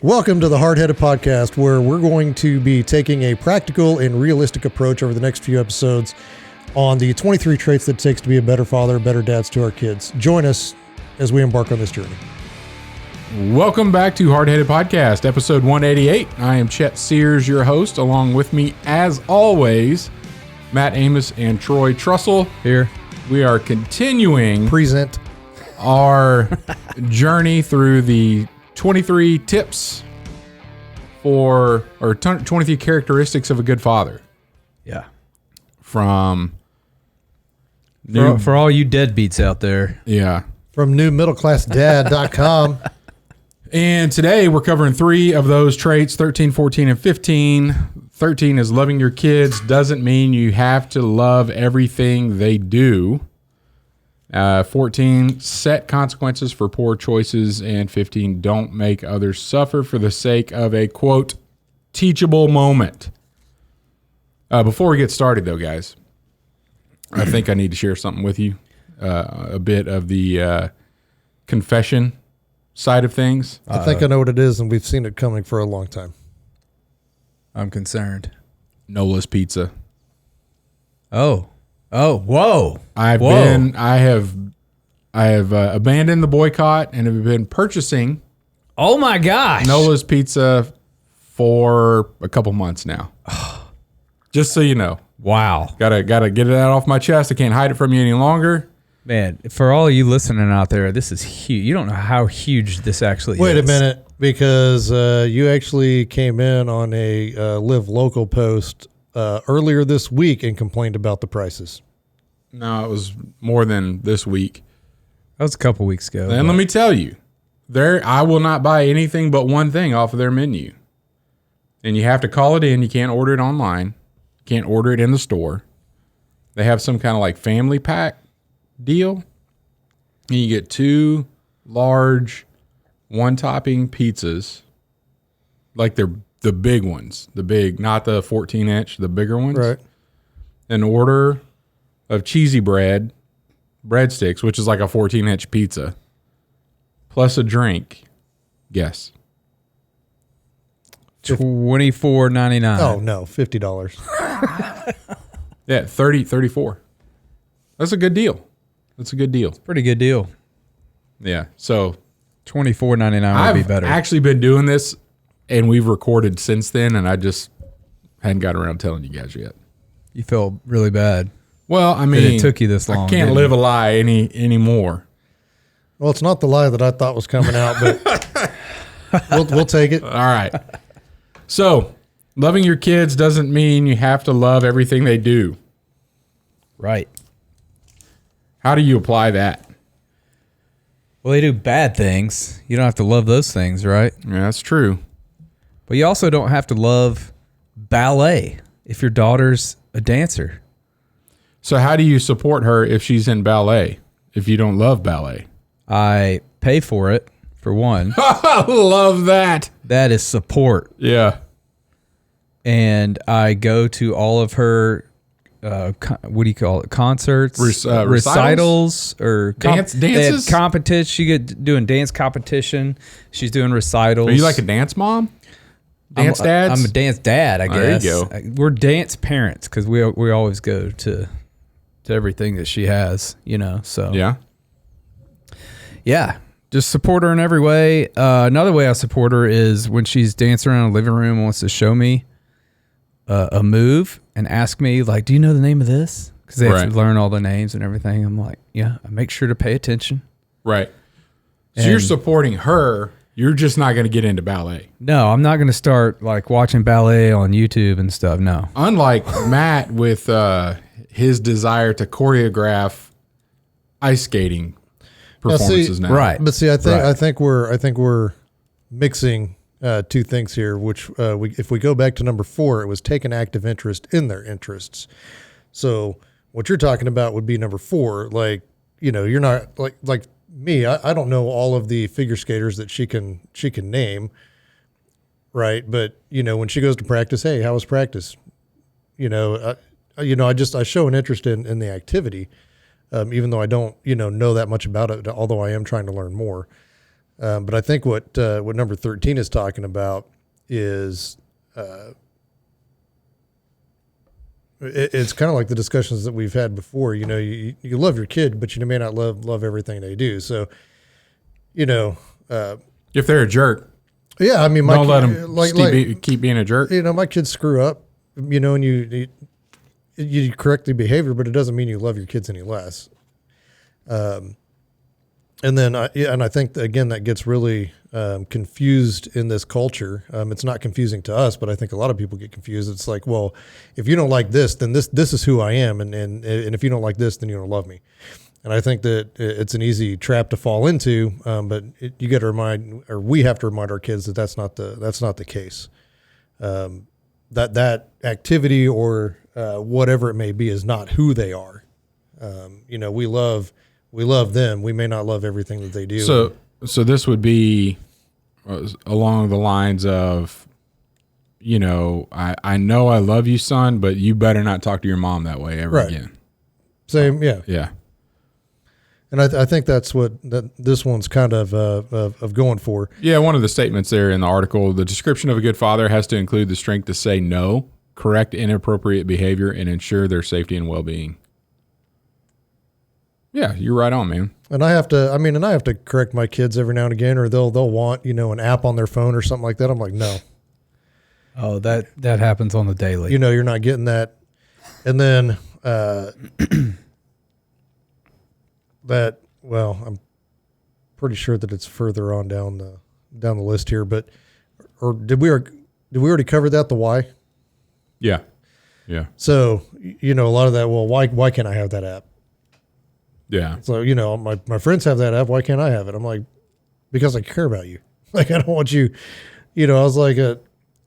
Welcome to the Hardheaded podcast, where we're going to be taking a practical and realistic approach over the next few episodes on the 23 traits that it takes to be a better father, better dads to our kids. Join us as we embark on this journey. Welcome back to Hardheaded Podcast, episode 188. I am Chet Sears, your host. Along with me, as always, Matt Amos and Troy Trussell. Here. We are continuing Present. our journey through the 23 tips or 23 characteristics of a good father. Yeah. From For all you deadbeats out there. Yeah. From newmiddleclassdad.com. And today we're covering 3 of those traits, 13, 14, and 15. 13 is loving your kids. Doesn't mean you have to love everything they do. 14, set consequences for poor choices. And 15, don't make others suffer for the sake of a, quote, teachable moment. Before we get started, though, guys, I think I need to share something with you. A bit of the confession side of things. I think I know what it is, and we've seen it coming for a long time. I'm concerned. Nola's Pizza. Whoa. I have abandoned the boycott and have been purchasing Oh my gosh. Nola's Pizza for a couple months now. Just so you know. Wow. Gotta get it out off my chest. I can't hide it from you any longer. Man, for all you listening out there, this is huge. You don't know how huge this actually is. Wait a minute, because you actually came in on a Live Local post earlier this week and complained about the prices. No, it was more than this week. That was a couple weeks ago. And let me tell you, I will not buy anything but one thing off of their menu. And you have to call it in. You can't order it online. You can't order it in the store. They have some kind of like family pack deal. And you get 2 large one-topping pizzas. Like they're the big ones. The big, not the 14-inch, the bigger ones. Right. An order of cheesy breadsticks, which is like a 14-inch pizza, plus a drink. Guess. $24.99. Oh, no, $50. Yeah, 34. That's a good deal. Pretty good deal. Yeah. So $24.99 would be better. I've actually been doing this, and we've recorded since then, and I just hadn't got around telling you guys yet. You feel really bad. Well, I mean, it took you this long. I can't live a lie anymore. Well, it's not the lie that I thought was coming out, but we'll take it. All right. So, loving your kids doesn't mean you have to love everything they do. Right. How do you apply that? Well, they do bad things. You don't have to love those things, right? Yeah, that's true. But you also don't have to love ballet if your daughter's a dancer. So how do you support her if she's in ballet, if you don't love ballet? I pay for it, for one. I love that. That is support. Yeah. And I go to all of her, what do you call it, concerts? Recitals? Or dances? Competition. She doing dance competition. She's doing recitals. Are you like a dance mom? Dance dads? I'm a dance dad, I guess. There you go. We're dance parents because we always go to everything that she has, so. Yeah, just support her in every way. Another way I support her is when she's dancing around the living room and wants to show me a move and ask me, like, do you know the name of this? Because they have to learn all the names and everything. I'm like, yeah, I make sure to pay attention. Right. So you're supporting her. You're just not going to get into ballet. No, I'm not going to start like watching ballet on YouTube and stuff. No. Unlike Matt with his desire to choreograph ice skating performances now. Right. But see, I think we're mixing 2 things here. Which if we go back to number 4, it was take an active interest in their interests. So what you're talking about would be number 4. Like, you're not like me. I don't know all of the figure skaters that she can name. Right. But when she goes to practice, hey, how was practice? I show an interest in the activity, even though I don't, know that much about it, although I am trying to learn more. But I think what number 13 is talking about is it's kind of like the discussions that we've had before. You know, you love your kid, but you may not love everything they do. So, you know, if they're a jerk, yeah, I mean, don't let them keep being a jerk. You know, my kids screw up, you know, and you correct the behavior, but it doesn't mean you love your kids any less. And then, I think again that gets really confused in this culture. It's not confusing to us, but I think a lot of people get confused. It's like, well, if you don't like this, then this is who I am, and if you don't like this, then you don't love me. And I think that it's an easy trap to fall into. But you got to remind, or we have to remind our kids that that's not the case. That activity or whatever it may be is not who they are. You know, we love them. We may not love everything that they do. So this would be along the lines of, you know, I know I love you, son, but you better not talk to your mom that way ever again. Same, yeah. Yeah. And I think that's what this one's kind of going for. Yeah, one of the statements there in the article, the description of a good father has to include the strength to say no, correct inappropriate behavior, and ensure their safety and well-being. Yeah, you're right on, man. And I have to correct my kids every now and again, or they'll want, you know, an app on their phone or something like that. I'm like, no. Oh, that happens on the daily. You know, you're not getting that. And then I'm pretty sure that it's further on down the list here, but or did we already cover that, the why? Yeah. Yeah. So, you know, a lot of that, well, why can't I have that app? Yeah. So, you know, my friends have that app. Why can't I have it? I'm like, because I care about you. Like, I don't want you, you know, I was like,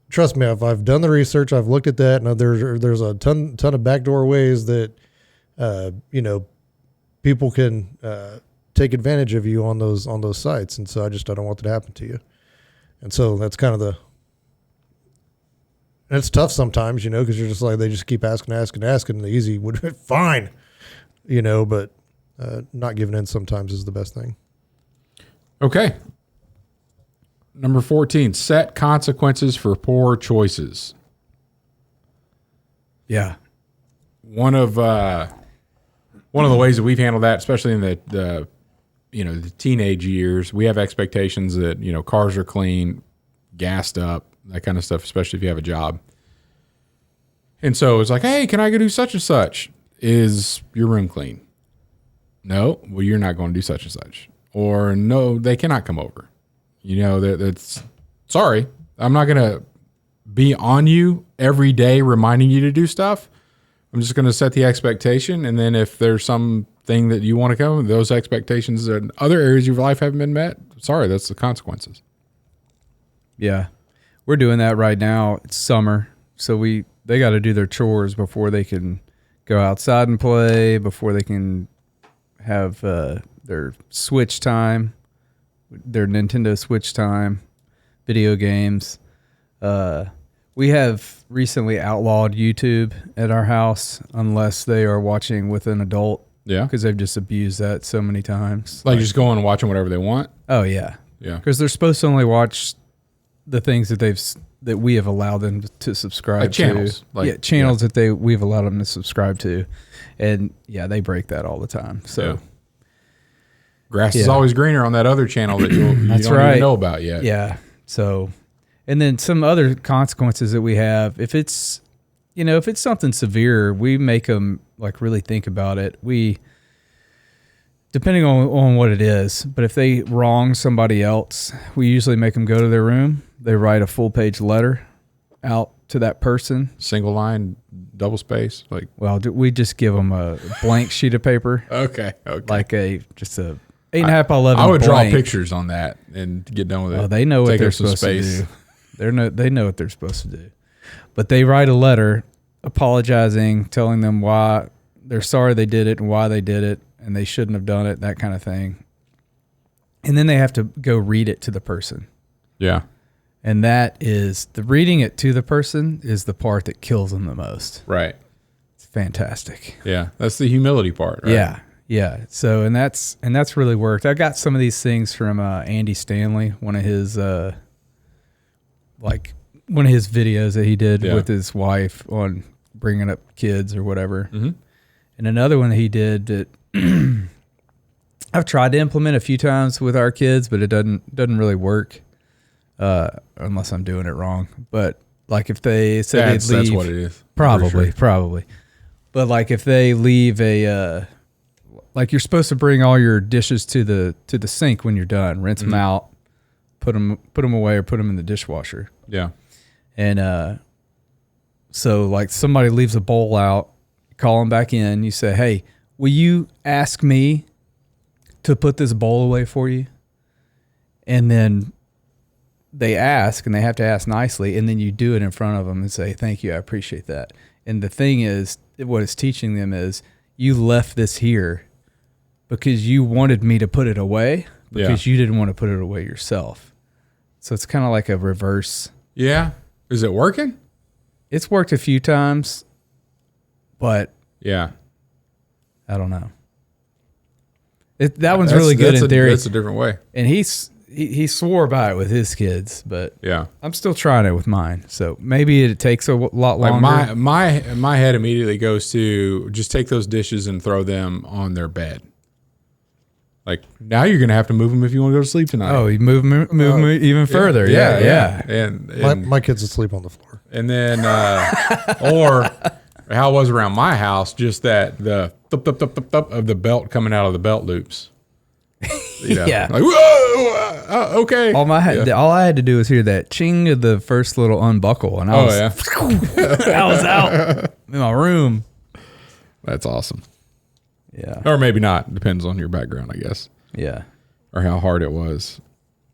trust me, I've done the research. I've looked at that. And there's a ton of backdoor ways that, you know, people can take advantage of you on those sites. And so I don't want that to happen to you. And so that's kind of and it's tough sometimes, you know, because you're just like, they just keep asking. And the easy would be fine, you know, but not giving in sometimes is the best thing. Okay. Number 14, set consequences for poor choices. Yeah. One of the ways that we've handled that, especially in the teenage years, we have expectations that, you know, cars are clean, gassed up, that kind of stuff, especially if you have a job. And so it's like, hey, can I go do such and such? Is your room clean? No, well, you're not going to do such and such. Or no, they cannot come over. You know, that's sorry. I'm not going to be on you every day reminding you to do stuff. I'm just going to set the expectation. And then if there's something that you want to come, those expectations in other areas of your life haven't been met, sorry, that's the consequences. Yeah. We're doing that right now. It's summer. So they got to do their chores before they can go outside and play, before they can have their Switch time, their Nintendo Switch time, video games. We have recently outlawed YouTube at our house unless they are watching with an adult. Yeah. Because they've just abused that so many times. Like just going and watching whatever they want? Oh, yeah. Yeah. Because they're supposed to only watch the things that we have allowed them to subscribe like channels. to. Channels that we've allowed them to subscribe to. And yeah, they break that all the time. So grass is always greener on that other channel that you don't even know about yet. Yeah. So, and then some other consequences that we have, if it's something severe, we make them like really think about it. Depending on what it is, but if they wrong somebody else, we usually make them go to their room. They write a full page letter out to that person. Single line, double space, like. Well, we just give them a blank sheet of paper. Okay. Like just a 8.5 by 11. I would blank. draw pictures on that and get done with it. Well, they know what they're supposed to do. They know what they're supposed to do. But they write a letter apologizing, telling them why they're sorry they did it and why they did it and they shouldn't have done it, that kind of thing. And then they have to go read it to the person. Yeah. And that is, the reading it to the person is the part that kills them the most. Right. It's fantastic. Yeah. That's the humility part, right? Yeah. So and that's really worked. I got some of these things from Andy Stanley, one of his videos that he did with his wife on bringing up kids or whatever. Mm-hmm. And another one that he did that I've tried to implement a few times with our kids, but it doesn't really work unless I'm doing it wrong. But like if they say they leave, that's what it is. Probably. But like if they leave like you're supposed to bring all your dishes to the sink when you're done, rinse them out, put them away, or put them in the dishwasher. Yeah. And so like somebody leaves a bowl out, call them back in. You say, hey, will you ask me to put this bowl away for you? And then they ask, and they have to ask nicely, and then you do it in front of them and say, thank you, I appreciate that. And the thing is, what it's teaching them is, you left this here because you wanted me to put it away because you didn't want to put it away yourself. So it's kind of like a reverse. Yeah. Is it working? It's worked a few times, but yeah, I don't know. That one's really good in theory. That's a different way. And he swore by it with his kids, but yeah, I'm still trying it with mine. So maybe it takes a lot longer. Like my head immediately goes to just take those dishes and throw them on their bed. Like now you're gonna have to move them if you want to go to sleep tonight. Oh, you move them even further. Yeah. And my kids asleep on the floor. And then or how it was around my house, just that the thup, thup, thup, thup, thup of the belt coming out of the belt loops. You know, yeah. Like, whoa, okay. All I had to do was hear that ching of the first little unbuckle, and I was out in my room. That's awesome. Yeah. Or maybe not. Depends on your background, I guess. Yeah. Or how hard it was.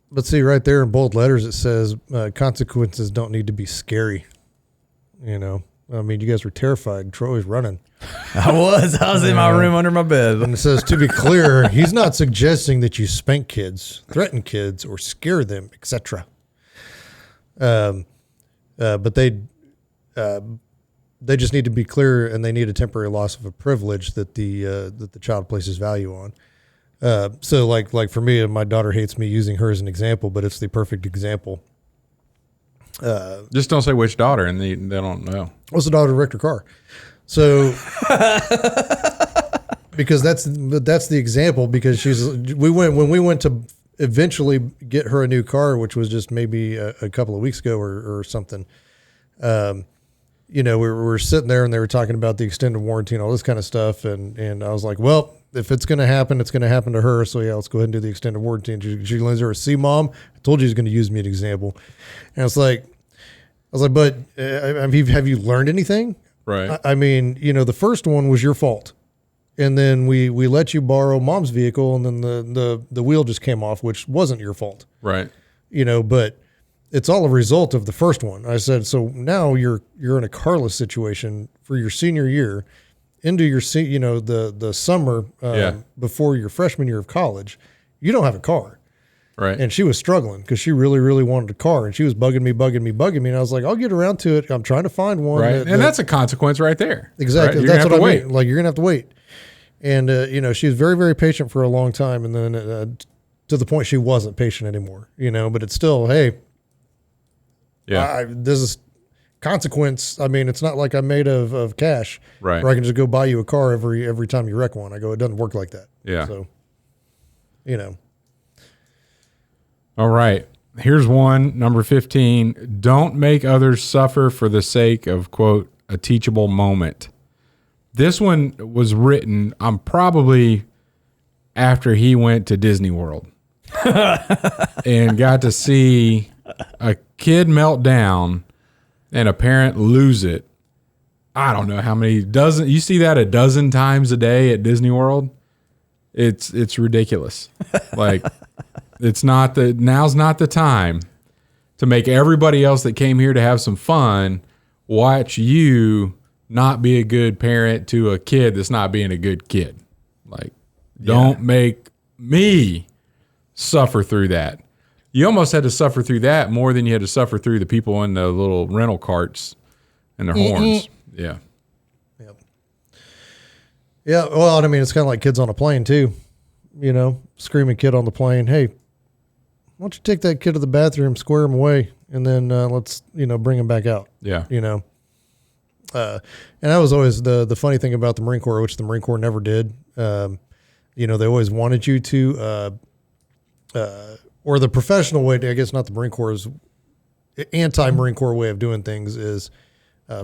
But see, right there in bold letters, it says consequences don't need to be scary. You know, I mean, you guys were terrified. Troy was running. I was in my room under my bed. And it says, to be clear, he's not suggesting that you spank kids, threaten kids, or scare them, etc. But they just need to be clear, and they need a temporary loss of a privilege that the child places value on. So like for me, my daughter hates me using her as an example, but it's the perfect example. Just don't say which daughter, and they don't know. What's the daughter of Richter Carr? So, because that's the example. Because when we went to eventually get her a new car, which was just maybe a couple of weeks ago or something. You know, we were sitting there and they were talking about the extended warranty and all this kind of stuff, and I was like, well, if it's going to happen, it's going to happen to her. So yeah, let's go ahead and do the extended warranty. And she leans over, see, Mom, I told you he was going to use me as an example. And I was like, but have you learned anything? Right. I mean, you know, the first one was your fault. And then we let you borrow Mom's vehicle, and then the wheel just came off, which wasn't your fault. Right. You know, but it's all a result of the first one. I said, so now you're in a carless situation for your senior year into your, you know, the summer before your freshman year of college. You don't have a car. Right. And she was struggling because she really, really wanted a car, and she was bugging me. And I was like, I'll get around to it. I'm trying to find one. Right. And that's a consequence right there. Exactly. Right? That's what I mean. Like, you're going to have to wait. And, you know, she was very, very patient for a long time. And then to the point she wasn't patient anymore, you know, but it's still, hey, this is consequence. I mean, it's not like I'm made of cash, right? Where I can just go buy you a car every time you wreck one. I go, it doesn't work like that. Yeah. So, you know. All right. Here's one, number 15. Don't make others suffer for the sake of, quote, a teachable moment. This one was written, probably after he went to Disney World and got to see a kid melt down and a parent lose it. I don't know how many dozen. You see that a dozen times a day at Disney World. It's ridiculous. Like, now's not the time to make everybody else that came here to have some fun watch you not be a good parent to a kid that's not being a good kid. Like, don't make me suffer through that. You almost had to suffer through that more than you had to suffer through the people in the little rental carts and their horns. Yeah. Yep. Yeah, well, I mean, it's kind of like kids on a plane too. Screaming kid on the plane. Hey, why don't you take that kid to the bathroom, square him away, and then let's bring him back out. Yeah. And that was always the funny thing about the Marine Corps, which the Marine Corps never did. They always wanted you to, or the professional way, I guess not the Marine Corps' anti-Marine Corps way of doing things is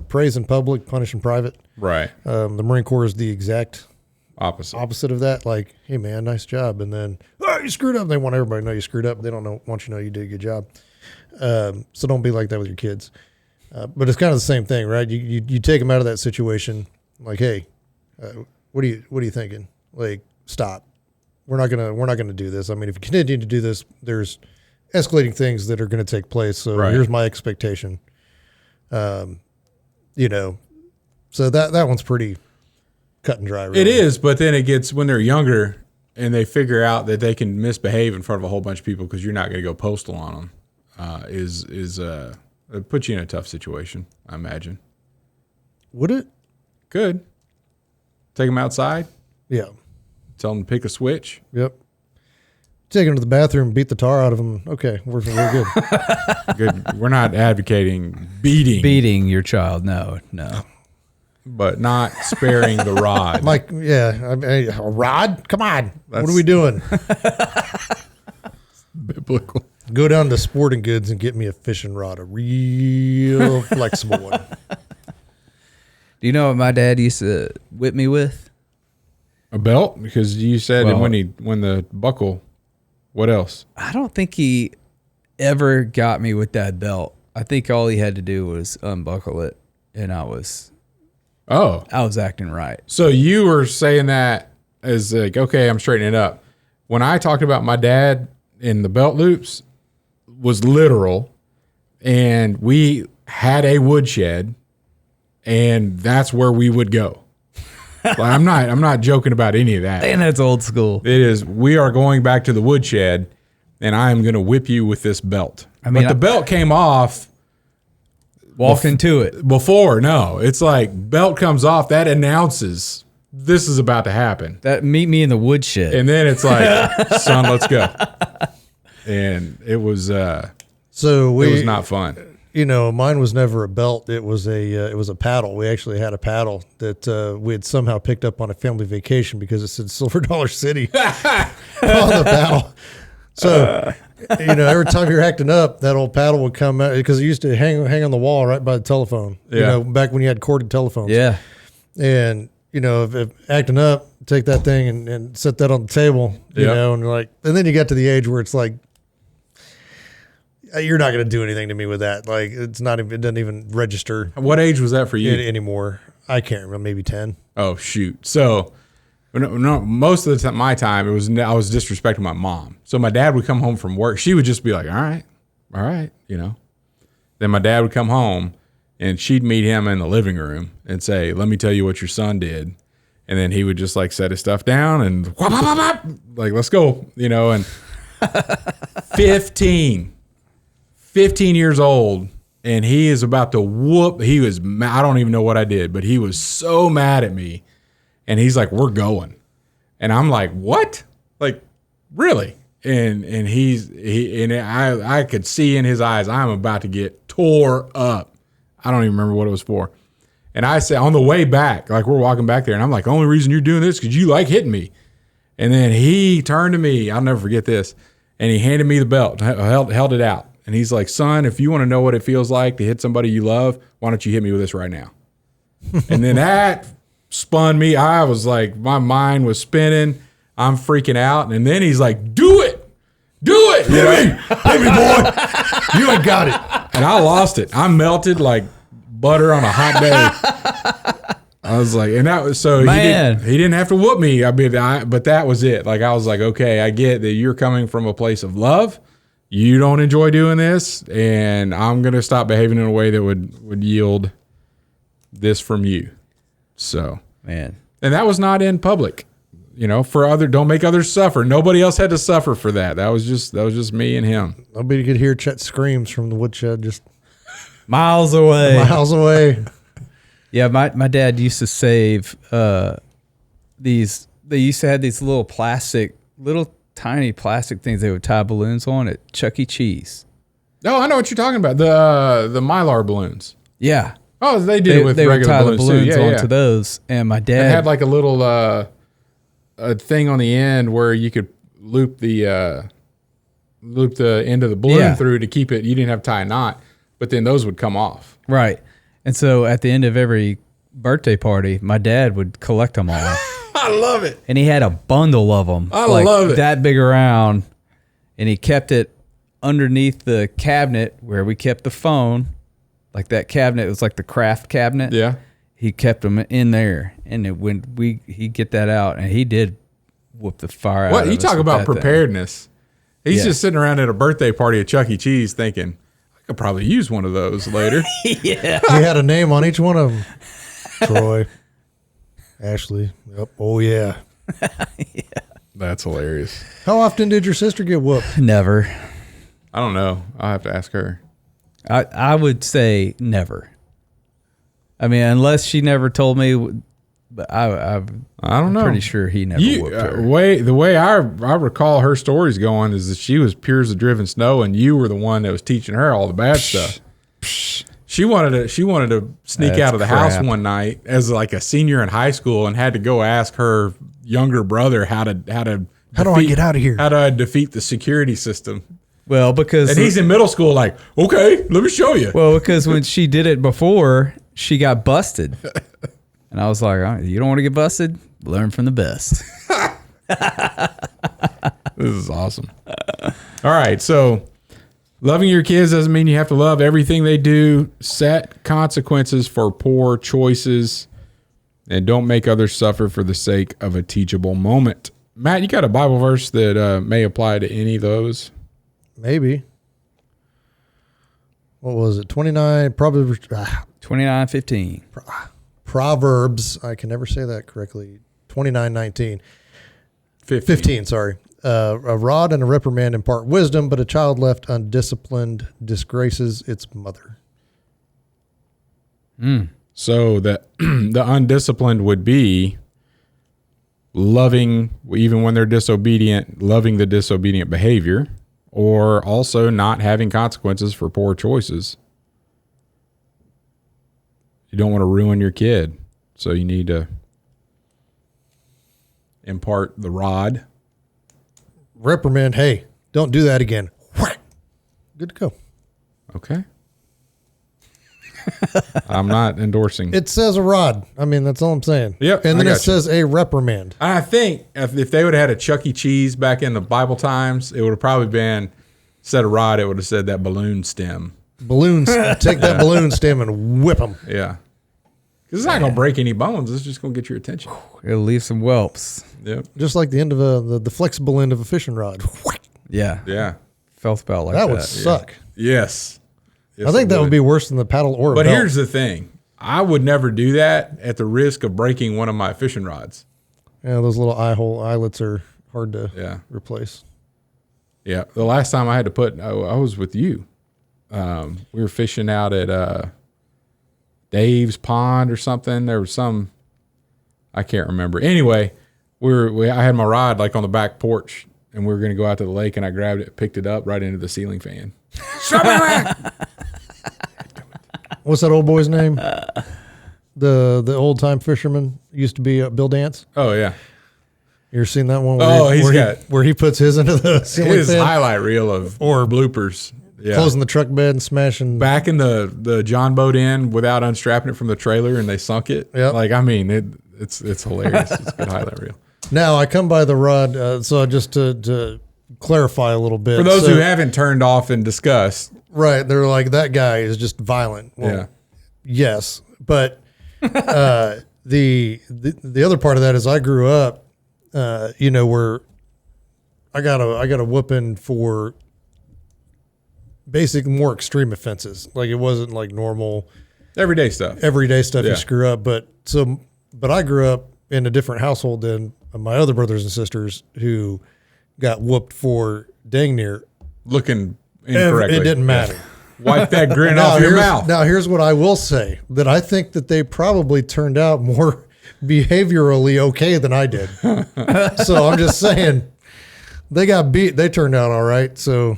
praise in public, punish in private. Right. The Marine Corps is the exact Opposite of that. Like, hey man, nice job. And then, oh, you screwed up. They want everybody to know you screwed up. They don't want you to know you did a good job. So don't be like that with your kids. But it's kind of the same thing, right? You take them out of that situation. Like, hey, what are you thinking? Like, stop. We're not gonna do this. I mean, if you continue to do this, there's escalating things that are going to take place. So here's my expectation. So that one's pretty cut and dry. Really. It is, but then it gets when they're younger and they figure out that they can misbehave in front of a whole bunch of people because you're not going to go postal on them. It puts you in a tough situation, I imagine. Would it? Could. Take them outside. Yeah. Tell them to pick a switch. Yep. Take them to the bathroom, beat the tar out of them. Okay, we're good. Good. We're not advocating beating. Beating your child. No. But not sparing the rod. Mike, yeah. A rod? Come on. What are we doing? Biblical. Go down to Sporting Goods and get me a fishing rod, a real flexible one. Do you know what my dad used to whip me with? A belt? Because you said when the buckle, what else? I don't think he ever got me with that belt. I think all he had to do was unbuckle it, and I was acting right. So you were saying that as like, okay, I'm straightening it up. When I talked about my dad in the belt loops, was literal, and we had a woodshed, and that's where we would go. Like, I'm not joking about any of that. And that's old school. It is. We are going back to the woodshed, and I am going to whip you with this belt. But the belt came off. Walked into it. Before, no. It's like belt comes off, that announces this is about to happen. That meet me in the woodshed. And then it's like, son, let's go. And it was it was not fun. Mine was never a belt. It was a paddle. We actually had a paddle that we had somehow picked up on a family vacation because it said Silver Dollar City on the paddle. So, every time you're acting up, that old paddle would come out because it used to hang on the wall right by the telephone. Yeah. Back when you had corded telephones. Yeah. And if acting up, take that thing and set that on the table. And then you got to the age where it's like, you're not going to do anything to me with that. Like, it doesn't even register. What age was that for you? Anymore. I can't remember, maybe 10. Oh, shoot. So, no, most of the time, my time, I was disrespecting my mom. So my dad would come home from work. She would just be like, all right, Then my dad would come home, and she'd meet him in the living room and say, let me tell you what your son did. And then he would just like set his stuff down and whop, whop, whop, whop, like, let's go, and 15 years old, and he is about to whoop. He was mad. I don't even know what I did, but he was so mad at me. And he's like, we're going. And I'm like, what? Like, really? And I could see in his eyes, I'm about to get tore up. I don't even remember what it was for. And I said, on the way back, like we're walking back there, and I'm like, the only reason you're doing this is because you like hitting me. And then he turned to me, I'll never forget this, and he handed me the belt, held it out. And he's like, son, if you want to know what it feels like to hit somebody you love, why don't you hit me with this right now? And then that spun me. I was like, my mind was spinning. I'm freaking out. And then he's like, do it. Hit me, boy. You ain't got it. And I lost it. I melted like butter on a hot day. I was like, and that was so Man. He didn't have to whoop me. But that was it. Like, I was like, okay, I get that you're coming from a place of love. You don't enjoy doing this, and I'm going to stop behaving in a way that would yield this from you. So, man. And that was not in public, don't make others suffer. Nobody else had to suffer for that. That was just me and him. Nobody could hear Chet screams from the woodshed just miles away. Yeah, my dad used to save they used to have these little tiny plastic things they would tie balloons on at Chuck E. Cheese. Oh, I know what you're talking about. The Mylar balloons. Yeah. Oh, they did it with they would regular tie the balloons too. balloons onto those. And my dad It had like a little a thing on the end where you could loop the end of the balloon through to keep it. You didn't have to tie a knot, but then those would come off. Right. And so at the end of every birthday party, my dad would collect them all. I love it. And he had a bundle of them. I love it. That big around. And he kept it underneath the cabinet where we kept the phone. Like that cabinet, it was like the craft cabinet. Yeah. He kept them in there. And he'd get that out, and he did whoop the fire out of us. What you talk about preparedness. He's just sitting around at a birthday party at Chuck E. Cheese thinking, I could probably use one of those later. Yeah. He had a name on each one of them. Troy. Ashley. Yep. Oh, yeah. Yeah. That's hilarious. How often did your sister get whooped? Never. I don't know. I'll have to ask her. I would say never. I mean, unless she never told me, but I don't know. Pretty sure he never whooped her. The way I recall her stories going is that she was pure as the driven snow, and you were the one that was teaching her all the bad stuff. She wanted to sneak out of the house one night as like a senior in high school and had to go ask her younger brother how do I get out of here? How do I defeat the security system? Well, because he's in middle school, like, okay, let me show you. Well, because when she did it before, she got busted, and I was like, you don't want to get busted? Learn from the best. This is awesome. All right, so loving your kids doesn't mean you have to love everything they do. Set consequences for poor choices, and don't make others suffer for the sake of a teachable moment. Matt, you got a Bible verse that may apply to any of those? Maybe. What was it? 29, probably 29:15. Proverbs. I can never say that correctly. 29:19. 15, sorry. A rod and a reprimand impart wisdom, but a child left undisciplined disgraces its mother. So that the undisciplined would be loving, even when they're disobedient, loving the disobedient behavior, or also not having consequences for poor choices. You don't want to ruin your kid, so you need to impart the rod. Reprimand, hey, don't do that again. Good to go. Okay. I'm not endorsing. It says a rod. I mean, that's all I'm saying. Yep. And then it says a reprimand. I think if they would have had a Chuck E. Cheese back in the Bible times, it would have probably been, instead of rod, it would have said that balloon stem. Balloons. Take that balloon stem and whip them. Yeah. Because it's not going to break any bones. It's just going to get your attention. It'll leave some whelps. Yep. Just like the end of the flexible end of a fishing rod. Yeah. Yeah. Felt about like that that. would suck. Yes. I think that would be worse than the paddle or a But belt. here's the thing. I would never do that at the risk of breaking one of my fishing rods. Yeah, those little eyelets are hard to replace. Yeah. The last time I had to I was with you. We were fishing out at Dave's Pond or something. There was I can't remember. Anyway, I had my rod like on the back porch, and we were going to go out to the lake, and I grabbed it, picked it up right into the ceiling fan. What's that old boy's name? The old time fisherman used to be Bill Dance. Oh yeah. You ever seen that one? Where he puts his into the ceiling his fan? highlight reel of bloopers. Yeah. Closing the truck bed and smashing. Back in the John boat in without unstrapping it from the trailer, and they sunk it. Yep. Like, I mean, it's hilarious. It's a good highlight reel. Now I come by the rod, so just to clarify a little bit. For those who haven't turned off and discussed. Right. They're like, that guy is just violent. Well, yeah. Yes. But the other part of that is I grew up, where I got a whooping for basic, more extreme offenses. Like, it wasn't like normal everyday stuff you screw up. But I grew up in a different household than my other brothers and sisters who got whooped for dang near looking incorrectly. It didn't matter. Wipe that grin off your mouth. Now, here's what I will say, that I think that they probably turned out more behaviorally okay than I did. So I'm just saying, they got beat. They turned out all right. So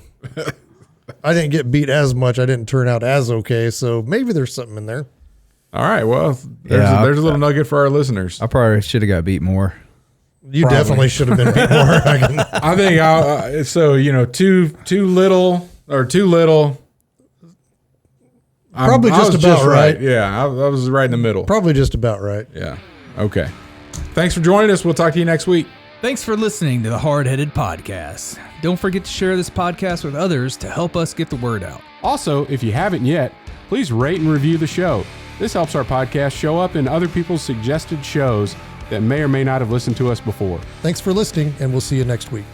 I didn't get beat as much. I didn't turn out as okay. So maybe there's something in there. All right. Well, there's a little nugget for our listeners. I probably should have got beat more. You definitely should have been beat more. I think so. Too little or too little. Probably just about right. Yeah, I was right in the middle. Probably just about right. Yeah. Okay. Thanks for joining us. We'll talk to you next week. Thanks for listening to the Hardheaded Podcast. Don't forget to share this podcast with others to help us get the word out. Also, if you haven't yet, please rate and review the show. This helps our podcast show up in other people's suggested shows that may or may not have listened to us before. Thanks for listening, and we'll see you next week.